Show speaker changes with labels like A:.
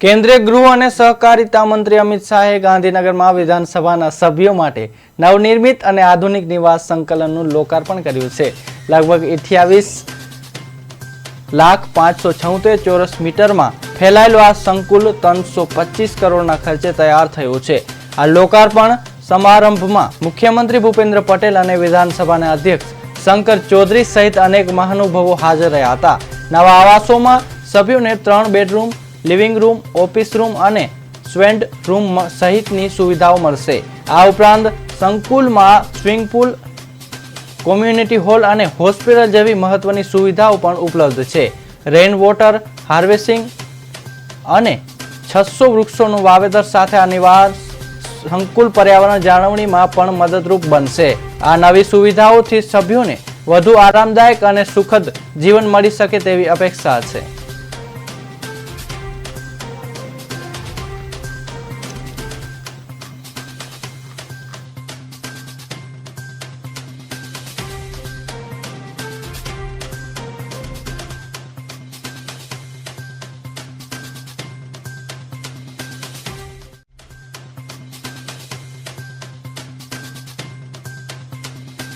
A: કેન્દ્રીય ગૃહ અને સહકારિતા મંત્રી અમિત શાહે ગાંધીનગરમાં વિધાનસભાના સભ્યો માટે નવનિર્મિત અને આધુનિક નિવાસ સંકલનનું લોકાર્પણ કર્યું છે. લગભગ 28,576,000 ચોરસ મીટરમાં ફેલાયેલું આ સંકુલ 325 કરોડના ખર્ચે તૈયાર થયું છે. આ લોકાર્પણ સમારંભમાં મુખ્યમંત્રી ભૂપેન્દ્ર પટેલ અને વિધાનસભાના અધ્યક્ષ શંકર ચૌધરી સહિત અનેક મહાનુભાવો હાજર રહ્યા હતા. નવા આવાસોમાં સભ્યોને 3 bedroom, living room, office room અને સ્વેન્ડ રૂમ સહિતની સુવિધાઓ મળશે. આ ઉપરાંત સંકુલમાં સ્વિમિંગ પુલ, કોમ્યુનિટી હોલ અને હોસ્પિટલ જેવી મહત્વની સુવિધાઓ પણ ઉપલબ્ધ છે. રેઇન વોટર હાર્વેસ્ટિંગ અને 600 વૃક્ષોનું વાવેતર સાથે આ નિવાસ સંકુલ પર્યાવરણ જાળવણીમાં પણ મદદરૂપ બનશે. આ નવી સુવિધાઓથી સભ્યોને વધુ આરામદાયક અને સુખદ જીવન મળી શકે તેવી અપેક્ષા છે.